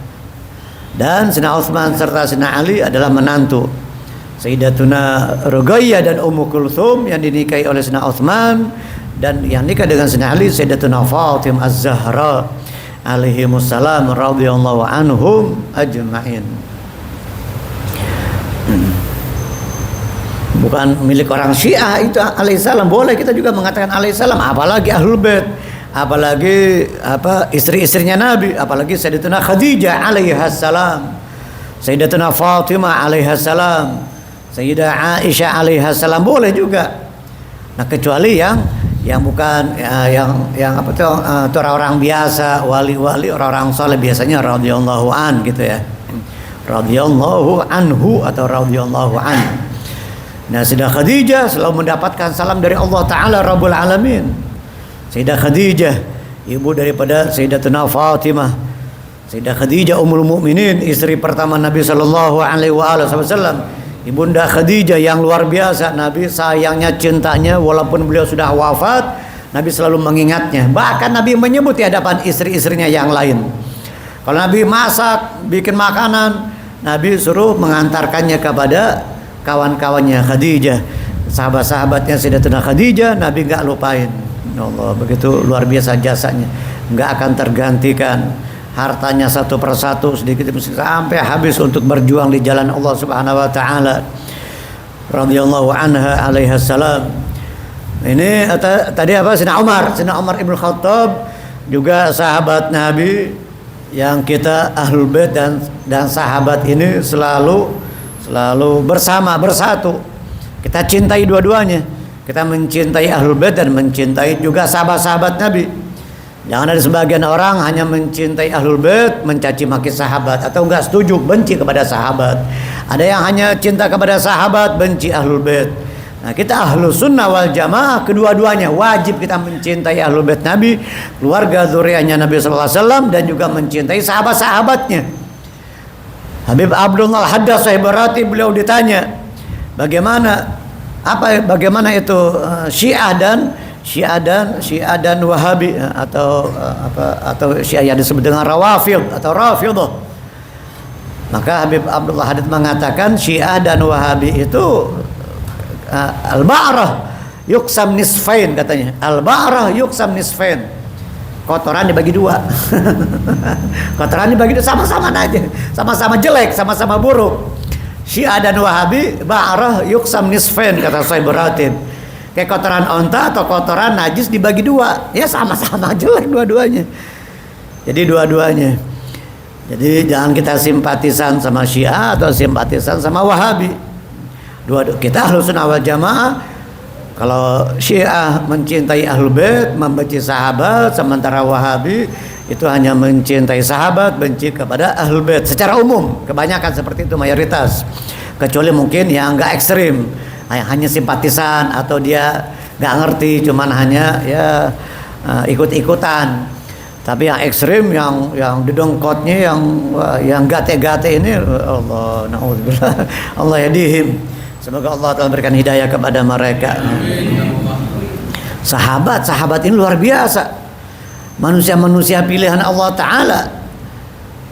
Dan Sayyidina Utsman serta Sayyidina Ali adalah menantu. Sayyidatuna Ruqayyah dan Ummu Kulthum yang dinikahi oleh Sayyidina Utsman, dan yang nikah dengan Sayyidina Ali Sayyidatuna Fatimah Az-Zahra alaihimussalam radhiyallahu anhum ajma'in. Bukan milik orang Syiah itu alaihissalam, boleh kita juga mengatakan alaihissalam, apalagi Ahlul Bait, apalagi istri-istrinya Nabi, apalagi Sayyidatuna Khadijah alaihassalam, Sayyidatuna Fatimah alaihassalam, Sayyidah Aisyah alaihassalam, boleh juga. Nah kecuali yang bukan yang apa tuh, orang-orang biasa, wali-wali, orang-orang saleh, biasanya radhiyallahu an gitu ya, radhiyallahu anhu atau radhiyallahu an. Nah Sayyidah Khadijah selalu mendapatkan salam dari Allah Ta'ala Rabbul Alamin. Sayyidah Khadijah, ibu daripada Sayyidatuna Fatimah. Sayyidah Khadijah Ummul Mukminin, istri pertama Nabi Sallallahu Alaihi Wasallam. Ibunda Khadijah yang luar biasa, Nabi sayangnya, cintanya, walaupun beliau sudah wafat, Nabi selalu mengingatnya. Bahkan Nabi menyebut di hadapan istri-istrinya yang lain. Kalau Nabi masak, bikin makanan, Nabi suruh mengantarkannya kepada kawan-kawannya Khadijah, sahabat-sahabatnya Sayyidatuna Khadijah, Nabi nggak lupain. Allah, begitu luar biasa jasanya, nggak akan tergantikan. Hartanya satu persatu sedikit sampai habis untuk berjuang di jalan Allah Subhanahu wa taala. Radhiyallahu anha alaihassalam. Ini tadi apa? Sayyidina Umar ibn Khattab juga sahabat Nabi yang kita Ahlul Bait dan sahabat ini selalu bersatu. Kita cintai dua-duanya. Kita mencintai Ahlul Bait dan mencintai juga sahabat-sahabat Nabi. Jangan ada sebagian orang hanya mencintai Ahlul Bait, mencaci maki sahabat, atau enggak setuju, benci kepada sahabat. Ada yang hanya cinta kepada sahabat, benci Ahlul Bait. Nah, kita Ahlus Sunnah wal Jamaah, kedua-duanya wajib kita mencintai Ahlul Bait Nabi, keluarga zuriyahnya Nabi sallallahu alaihi wasallam, dan juga mencintai sahabat-sahabatnya. Habib Abdullah Al-Haddad Sahib Barati, beliau ditanya, bagaimana itu Syiah dan Wahabi atau Syiah yang disebut dengan Rawafid atau Rafidhah. Maka Habib Abdullah Hadid mengatakan Syiah dan Wahabi itu al-ba'rah yuqsam nisfain, katanya. Al-ba'rah yuqsam nisfain. kotoran dibagi dua. Kotoran dibagi dua, sama-sama aja, sama-sama jelek, sama-sama buruk. Syiah dan Wahabi ba'rah yuqsam nisfain, kata Syaikh Ratib. Kayak kotoran onta atau kotoran najis dibagi dua, ya sama-sama jelek dua-duanya. Jadi dua-duanya. Jadi jangan kita simpatisan sama Syiah atau simpatisan sama Wahabi. Kita Ahlus Sunnah wal Jamaah. Kalau Syiah mencintai Ahlul Bait, membenci sahabat, sementara Wahabi itu hanya mencintai sahabat, benci kepada Ahlul Bait. Secara umum, kebanyakan seperti itu, mayoritas. Kecuali mungkin yang enggak ekstrim, hanya simpatisan atau dia enggak ngerti, cuman hanya ya ikut-ikutan. Tapi yang ekstrim, yang didongkotnya, yang gate-gate ini, Allah, naudzubillah, Allah yadihim. Semoga Allah telah berikan hidayah kepada mereka. Sahabat ini luar biasa. Manusia-manusia pilihan Allah Ta'ala.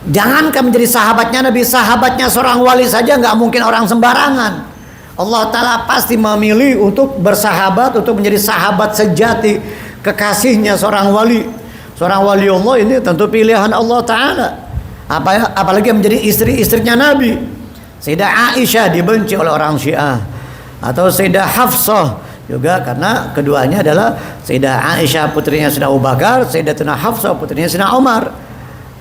Jangankan menjadi sahabatnya Nabi, sahabatnya seorang wali saja nggak mungkin orang sembarangan. Allah Ta'ala pasti memilih untuk bersahabat, untuk menjadi sahabat sejati, kekasihnya seorang wali. Seorang wali Allah ini tentu pilihan Allah Ta'ala. Apalagi menjadi istri-istrinya Nabi. Sayyidah Aisyah dibenci oleh orang Syiah, atau Sayyidah Hafsah juga, karena keduanya adalah Sayyidah Aisyah putrinya Sayyidina Abu Bakar, Sayyidatuna Hafsah putrinya Sayyidina Umar.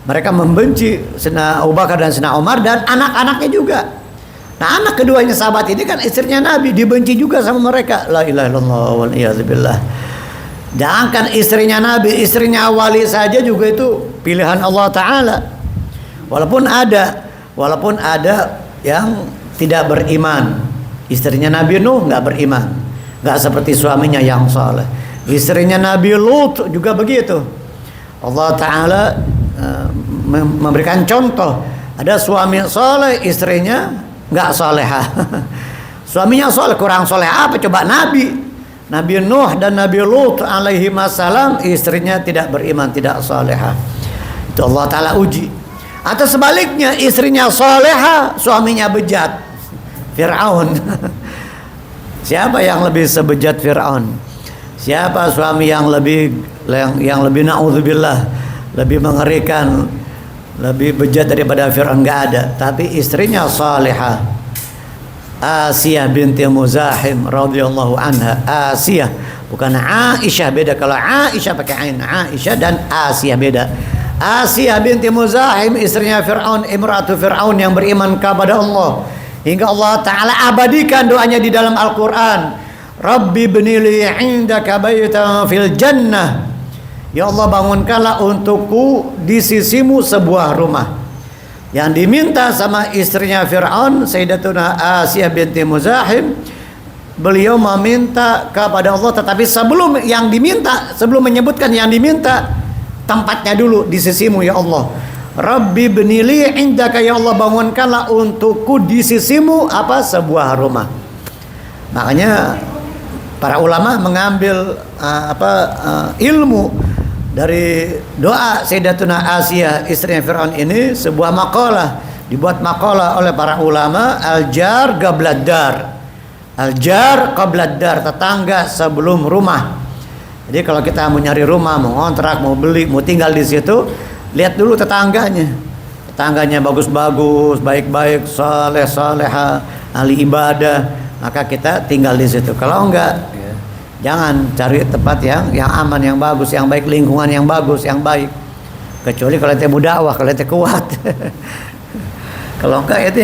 Mereka membenci Sayyidina Abu Bakar dan Sayyidina Umar dan anak-anaknya juga. Nah, anak keduanya sahabat ini kan istrinya Nabi, dibenci juga sama mereka. La ilaha illallah wal iyadzubillah. Jangankan istrinya Nabi, istrinya wali saja juga itu pilihan Allah Ta'ala. Walaupun ada yang tidak beriman. Istrinya Nabi Nuh nggak beriman, nggak seperti suaminya yang saleh. Istrinya Nabi Lut juga begitu. Allah Ta'ala memberikan contoh, ada suami saleh, istrinya nggak salehah. Suaminya saleh, kurang saleh apa coba? Nabi Nuh dan Nabi Lut alaihi wassalam, istrinya tidak beriman, tidak salehah. Itu Allah Ta'ala uji. Atau sebaliknya, istrinya salehah, suaminya bejat. Fir'aun. Siapa yang lebih sebejat Fir'aun? Siapa suami yang lebih naudzubillah, lebih mengerikan, lebih bejat daripada Fir'aun? Enggak ada. Tapi istrinya salehah. Asiyah binti Muzahim radhiyallahu anha. Asiyah, bukan Aisyah, beda. Kalau Aisyah pakai ain, Aisyah, dan Asiyah beda. Asiyah binti Muzahim, istrinya Fir'aun, imratu Fir'aun yang beriman kepada Allah, hingga Allah Ta'ala abadikan doanya di dalam Al-Quran. Rabbi bnili indaka baytan fil jannah. Ya Allah, bangunkanlah untukku di sisimu sebuah rumah. Yang diminta sama istrinya Fir'aun, Sayyidatuna Asiyah binti Muzahim, beliau meminta kepada Allah, tetapi sebelum menyebutkan yang diminta, tempatnya dulu di sisimu ya Allah. Rabbi bnili indaka, ya Allah bangunkanlah untukku di sisimu sebuah rumah. Makanya para ulama mengambil ilmu dari doa Sayyidatuna Asiyah istrinya Fir'aun ini, sebuah makalah, dibuat makalah oleh para ulama, al-jar qablad dar. Al-jar qablad dar, tetangga sebelum rumah. Jadi kalau kita mau nyari rumah, mau ngontrak, mau beli, mau tinggal di situ, lihat dulu tetangganya. Tetangganya bagus-bagus, baik-baik, saleh-salehah, ahli ibadah, maka kita tinggal di situ. Kalau enggak, jangan cari tempat yang aman, yang bagus, yang baik, lingkungan yang bagus, yang baik. Kecuali kalau ente mudakwah, kalau ente kuat. Kalau enggak, itu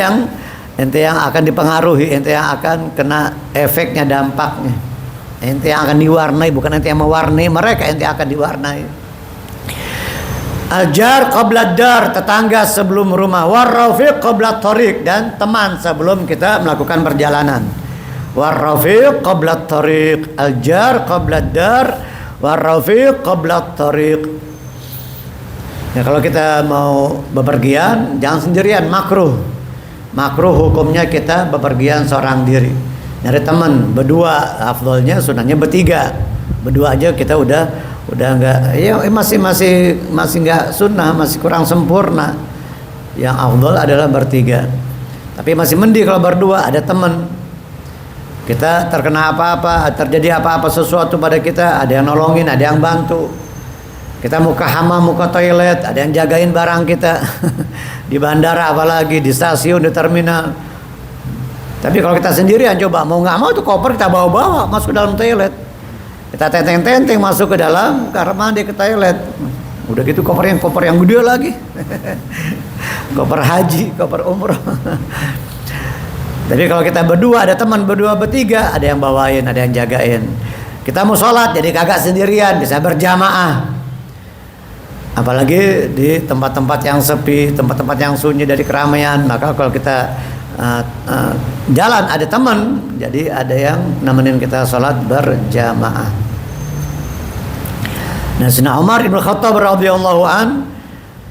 ente yang akan dipengaruhi, ente yang akan kena efeknya, dampaknya. Ente yang akan diwarnai, bukan ente yang mewarnai mereka, ente akan diwarnai. Al-jar qablad dar, tetangga sebelum rumah. War-rafiq qablat thariq, dan teman sebelum kita melakukan perjalanan. War-rafiq qablat thariq, al-jar qablad dar, war-rafiq qablat thariq. Ya, kalau kita mau bepergian jangan sendirian, makruh. Makruh hukumnya kita bepergian seorang diri. Nyari teman, berdua afdolnya, sunahnya bertiga. Berdua aja kita udah enggak, ya masih enggak sunnah, masih kurang sempurna. Yang afdol adalah bertiga. Tapi masih mending kalau berdua ada teman. Kita terkena apa-apa, terjadi apa-apa sesuatu pada kita, ada yang nolongin, ada yang bantu. Kita mau ke hamam, mau ke toilet, ada yang jagain barang kita. Di bandara apalagi, di stasiun, di terminal. Tapi kalau kita sendirian coba, mau nggak mau tuh koper kita bawa-bawa masuk ke dalam toilet. Kita tenteng-tenteng masuk ke dalam kamar mandi, ke toilet. Udah gitu koper yang gede lagi. Koper haji, koper umroh. Tapi kalau kita berdua, ada teman berdua bertiga, ada yang bawain, ada yang jagain. Kita mau sholat jadi kagak sendirian, bisa berjamaah. Apalagi di tempat-tempat yang sepi, tempat-tempat yang sunyi dari keramaian. Maka kalau kita jalan ada teman, jadi ada yang nemenin kita sholat berjamaah. Nah, Sayyidina Umar ibn Khattab radhiyallahu an,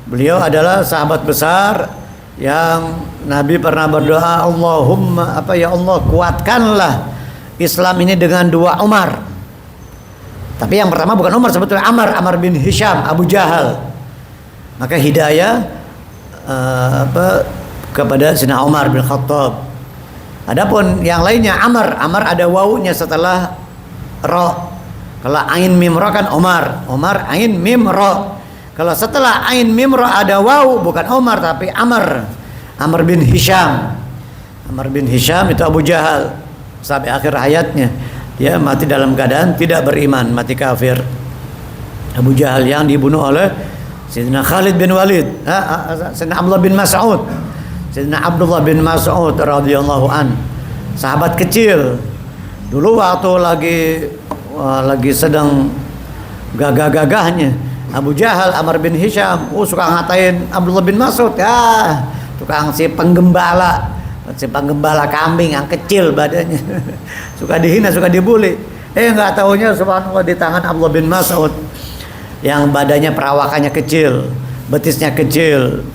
beliau adalah sahabat besar yang Nabi pernah berdoa, Allahumma ya Allah, kuatkanlah Islam ini dengan dua Umar. Tapi yang pertama bukan Umar, sebetulnya Amr bin Hisham, Abu Jahal. Maka hidayah kepada Sayyidina Umar bin Khattab. Adapun yang lainnya Amr ada wawunya setelah ro. Kalau ain mim ro kan Umar ain mim ro. Kalau setelah ain mim ro ada wawu, bukan Umar tapi Amr bin Hisham. Amr bin Hisham itu Abu Jahal sampai akhir hayatnya. Dia mati dalam keadaan tidak beriman, mati kafir. Abu Jahal yang dibunuh oleh Sayyidina Khalid bin Walid, Sayyidina Abdullah bin Mas'ud. Sayyidina Abdullah bin Mas'ud radhiyallahu an, sahabat kecil. Dulu waktu lagi sedang gagah-gagahnya Abu Jahal, Amr bin Hisham, suka ngatain Abdullah bin Mas'ud, tukang si penggembala kambing yang kecil badannya. Suka dihina, suka dibully. Nggak taunya subhanallah di tangan Abdullah bin Mas'ud yang badannya perawakannya kecil, betisnya kecil.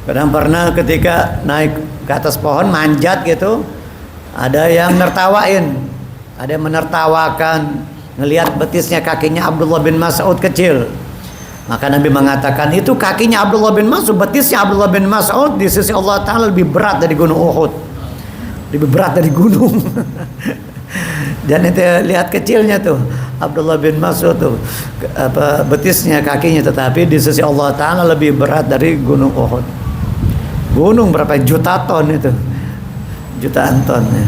Kadang pernah ketika naik ke atas pohon manjat gitu, ada yang nertawain, ada yang menertawakan ngelihat betisnya kakinya Abdullah bin Mas'ud kecil. Maka Nabi mengatakan itu kakinya Abdullah bin Mas'ud, betisnya Abdullah bin Mas'ud di sisi Allah Ta'ala lebih berat dari gunung Uhud, lebih berat dari gunung. Dan itu lihat kecilnya tuh Abdullah bin Mas'ud tuh, betisnya kakinya, tetapi di sisi Allah Ta'ala lebih berat dari gunung Uhud. Gunung berapa juta ton itu, jutaan ton ya.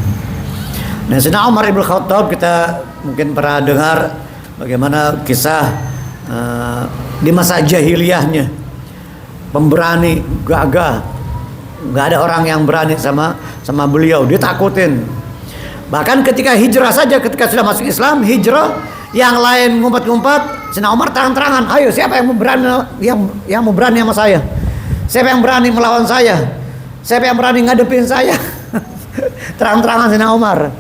Nah, Sayyidina Umar ibn Khattab, kita mungkin pernah dengar bagaimana kisah di masa jahiliyahnya, pemberani, gagah, nggak ada orang yang berani sama beliau, ditakutin. Bahkan ketika hijrah saja, ketika sudah masuk Islam, hijrah, yang lain ngumpet-ngumpet, Sayyidina Umar terang-terangan, ayo siapa yang mau berani sama saya, siapa yang berani melawan saya, siapa yang berani ngadepin saya. Terang-terangan Sayyidina Umar.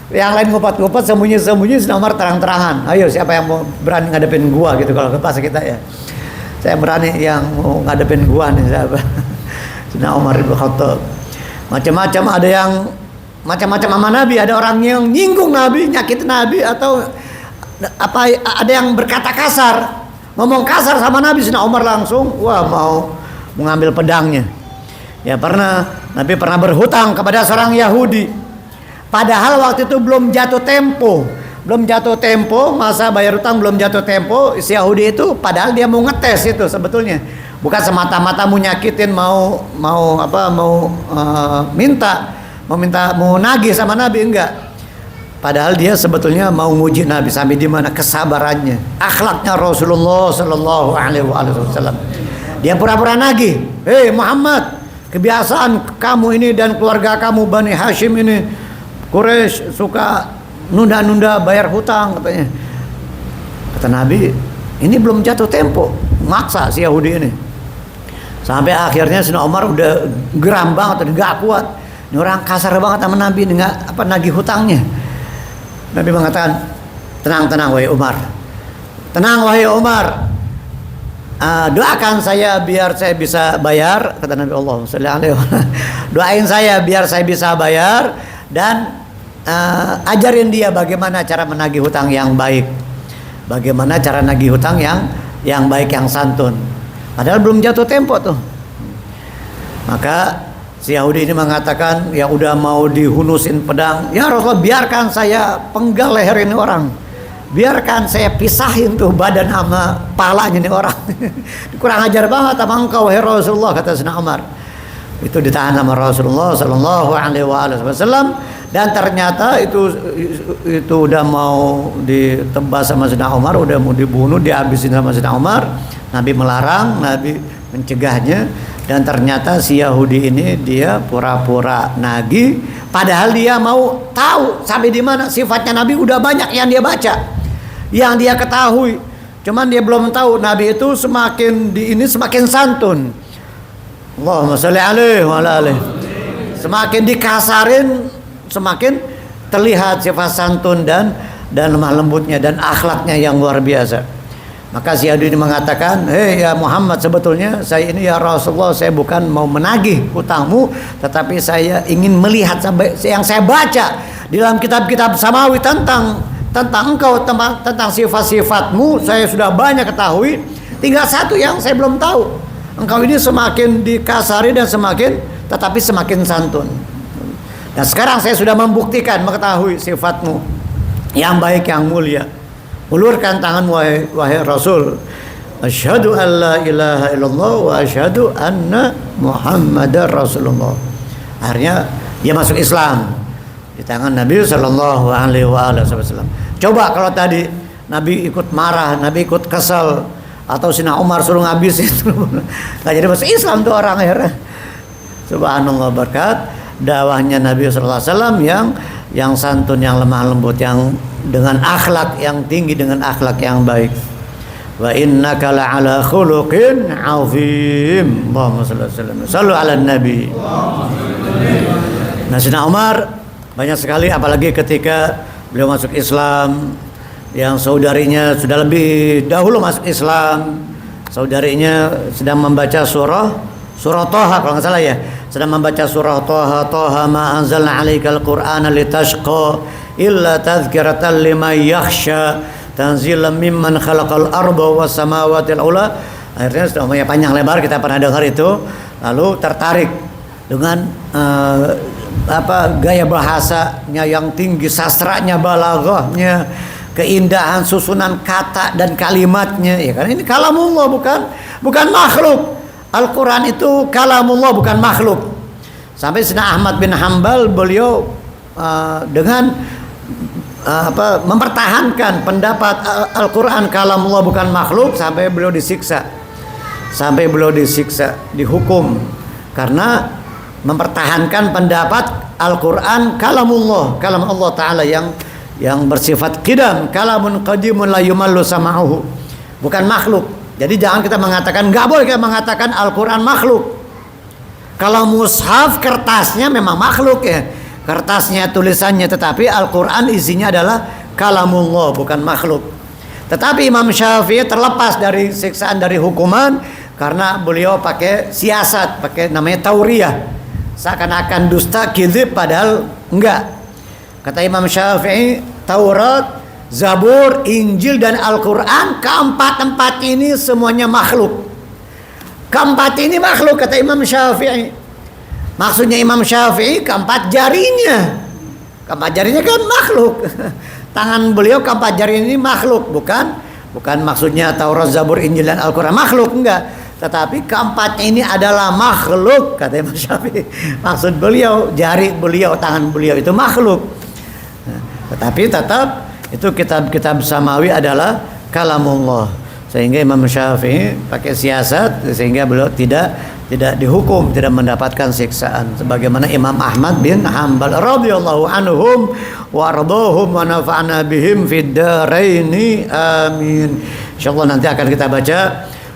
Yang lain ngumpet-ngumpet, sembunyi-sembunyi, Sayyidina Umar terang-terangan, ayo siapa yang mau berani ngadepin gua gitu kalau ke bahasa kita ya. Saya berani yang mau ngadepin gua nih, siapa? Sayyidina Umar ibn Khattab. Macam-macam, ada yang macam-macam sama Nabi, ada orang yang nyinggung Nabi, nyakit Nabi, atau ada yang berkata kasar, ngomong kasar sama Nabi. Sayyidina Umar langsung mau mengambil pedangnya. Ya Nabi pernah berhutang kepada seorang Yahudi. Padahal waktu itu belum jatuh tempo, masa bayar hutang belum jatuh tempo. Si Yahudi itu padahal dia mau ngetes itu sebetulnya, bukan semata-mata mau nyakitin, mau nagih sama Nabi, enggak. Padahal dia sebetulnya mau nguji Nabi sampai di mana kesabarannya, akhlaknya Rasulullah Sallallahu Alaihi Wasallam. Dia pura-pura nagih, Muhammad, kebiasaan kamu ini dan keluarga kamu Bani Hashim ini, Quraisy, suka nunda-nunda bayar hutang katanya. Kata Nabi, ini belum jatuh tempo, maksa si Yahudi ini. Sampai akhirnya Sayyidina Umar udah geram banget, udah gak kuat. Ini orang kasar banget sama Nabi, nggak nagih hutangnya. Nabi mengatakan, tenang wahai Umar, tenang wahai Umar, doakan saya biar saya bisa bayar. Kata Nabi, Allah doain saya biar saya bisa bayar, dan ajarin dia bagaimana cara menagih hutang yang baik, bagaimana cara nagih hutang yang baik, yang santun. Padahal belum jatuh tempo tuh. Maka si Yahudi ini mengatakan, yang udah mau dihunusin pedang, ya Rasulullah biarkan saya penggal leher ini orang, biarkan saya pisahin tuh badan sama palanya nih orang. Kurang ajar banget sama engkau wahai Rasulullah, kata Sayyidina Umar. Itu ditahan sama Rasulullah sallallahu alaihi wasallam, dan ternyata itu udah mau ditebas sama Sayyidina Umar, udah mau dibunuh, dihabisin sama Sayyidina Umar. Nabi melarang, Nabi mencegahnya, dan ternyata si Yahudi ini dia pura-pura nagih, padahal dia mau tahu sampai di mana sifatnya Nabi. Udah banyak yang dia baca, yang dia ketahui, cuman dia belum tahu Nabi itu semakin semakin santun. Allahumma sholli alaihi wa ala alihi. Semakin dikasarin, semakin terlihat sifat santun dan lemah lembutnya dan akhlaknya yang luar biasa. Maka si Yahudi ini mengatakan, "Hei ya Muhammad, sebetulnya saya ini ya Rasulullah, saya bukan mau menagih hutangmu, tetapi saya ingin melihat yang saya baca di dalam kitab-kitab samawi tentang engkau, tentang sifat-sifatmu, saya sudah banyak ketahui. Tinggal satu yang saya belum tahu. Engkau ini semakin dikasari dan tetapi semakin santun. Dan sekarang saya sudah membuktikan, mengetahui sifatmu yang baik, yang mulia. Ulurkan tangan wahai Rasul. Asyhadu an la ilaha illallah wa asyhadu anna Muhammadar Rasulullah." Akhirnya dia masuk Islam di tangan Nabi sallallahu alaihi wasallam. Coba kalau tadi Nabi ikut marah, Nabi ikut kesal, atau Sayyidina Umar suruh ngabisin, nggak jadi masuk Islam tuh orang akhirnya. Subhanallah, berkat dakwahnya Nabi sallallahu alaihi wasallam yang santun, yang lemah lembut, yang dengan akhlak yang tinggi, dengan akhlak yang baik. Wa innaka la'ala khuluqin 'azim. Allahumma shalli alaihi wasallam. Shallu 'alan nabi. Nah, Sayyidina Umar banyak sekali, apalagi ketika beliau masuk Islam, yang saudarinya sudah lebih dahulu masuk Islam. Saudarinya sedang membaca surah Thaha kalau nggak salah ya, sedang membaca surah Thaha ma anzalna 'alaikal qur'ana litashqa illa tadhkiratan liman yakhsha tanzilan mimman khalaqal arda was samawati al ula. Akhirnya sudah panjang lebar kita pernah dengar itu, lalu tertarik dengan gaya bahasanya yang tinggi, sastranya, balaghahnya, keindahan susunan kata dan kalimatnya, ya kan, ini kalamullah, bukan makhluk. Al-Quran itu kalamullah, bukan makhluk. Sampai Sayyidina Ahmad bin Hanbal, beliau dengan mempertahankan pendapat Al-Quran kalamullah bukan makhluk, sampai beliau disiksa, dihukum karena mempertahankan pendapat Al-Quran kalamullah, kalam Allah Ta'ala yang bersifat qidam, kalamun qadimun la yumallu sama'uhu, bukan makhluk. Jadi jangan kita mengatakan, nggak boleh kita mengatakan Al-Quran makhluk. Kalau mushaf kertasnya memang makhluk ya, kertasnya, tulisannya, tetapi Al-Quran isinya adalah kalamullah, bukan makhluk. Tetapi Imam Syafi'i terlepas dari siksaan, dari hukuman, karena beliau pakai siasat, pakai namanya tauriyah, seakan-akan dusta, kizib, padahal enggak. Kata Imam Syafi'i, Taurat, Zabur, Injil, dan Al-Quran, keempat tempat ini semuanya makhluk. Keempat ini makhluk, kata Imam Syafi'i. Maksudnya Imam Syafi'i keempat jarinya. Keempat jarinya kan makhluk. Tangan beliau keempat jari ini makhluk, bukan maksudnya Taurat, Zabur, Injil, dan Al-Quran makhluk, enggak. Tetapi keempat ini adalah makhluk, kata Imam Syafi'i. Maksud beliau, jari beliau, tangan beliau itu makhluk. Tetapi tetap itu kitab-kitab samawi adalah kalamullah, sehingga Imam Syafi'i pakai siasat, sehingga beliau tidak dihukum, tidak mendapatkan siksaan, sebagaimana Imam Ahmad bin Hanbal radhiyallahu anhum wa ardahum wa nafa'na bihim fid dharaini amin. Insyaallah nanti akan kita baca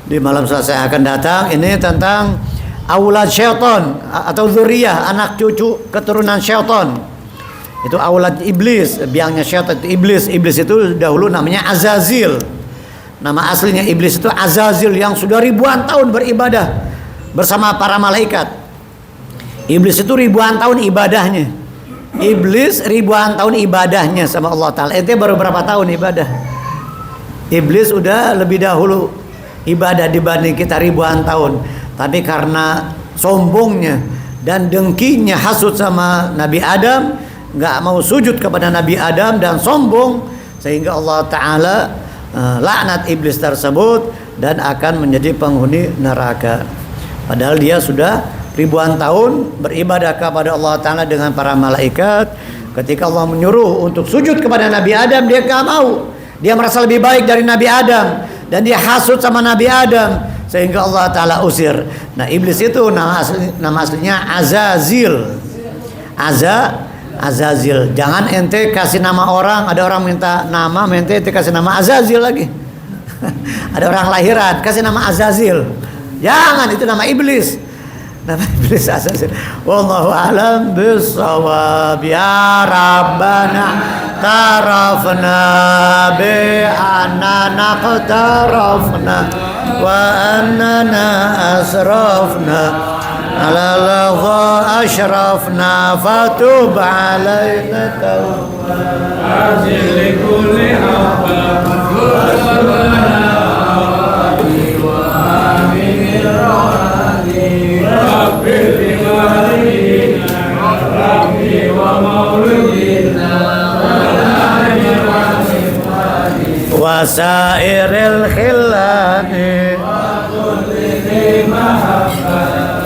di malam Selasa yang akan datang, ini tentang aulad syaitan atau dzurriyyah, anak cucu keturunan syaitan. Itu aulad iblis, biangnya syaitan itu iblis. Iblis itu dahulu namanya Azazil. Nama aslinya iblis itu Azazil, yang sudah ribuan tahun beribadah bersama para malaikat. Iblis itu ribuan tahun ibadahnya. Iblis ribuan tahun ibadahnya sama Allah Ta'ala. Itu baru berapa tahun ibadah? Iblis udah lebih dahulu ibadah dibanding kita ribuan tahun. Tapi karena sombongnya dan dengkinya, hasut sama Nabi Adam, nggak mau sujud kepada Nabi Adam dan sombong, sehingga Allah Ta'ala laknat iblis tersebut dan akan menjadi penghuni neraka. Padahal dia sudah ribuan tahun beribadah kepada Allah Ta'ala dengan para malaikat. Ketika Allah menyuruh untuk sujud kepada Nabi Adam, dia gak mau. Dia merasa lebih baik dari Nabi Adam, dan dia hasut sama Nabi Adam, sehingga Allah Ta'ala usir. Nah, iblis itu nama aslinya Azazil. Azazil. Jangan ente kasih nama orang, ada orang minta nama, ente kasih nama Azazil lagi. Ada orang lahiran kasih nama Azazil. Jangan, itu nama iblis. Nama iblis Azazil. Wallahu a'lam bissawab. Ya Rabbana tarafna bi annana qtarafna wa annana asrafna ala lagha ashrafna fatub alaina tawbah li kulli wasairil khillani wa kulli dhi mahabbah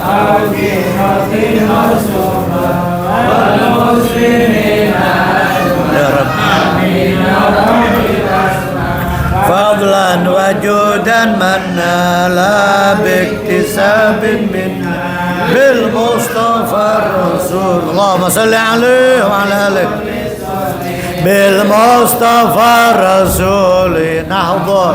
hati masuma wal muslimina ya rabbi fadlan wajudan manna la biktisabin minna bil mustafa rasul Allahumma salli alaihi wa ala alihi bil mustafa rasul nahdur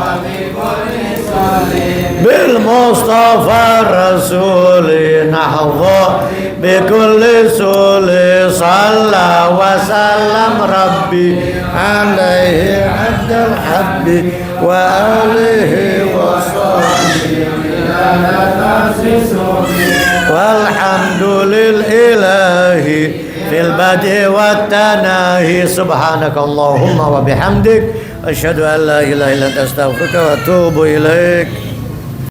bil mustafa rasul nahdur bi kulli suli salla wa sallam rabbi alaihi abdul habbi wa alihi wa sahbihi walhamdulil ilahi fil badi wat tanahi subhanakallahumma wa bihamdik asyhadu an la ilaha illa anta astaghfiruka wa atubu ilaik.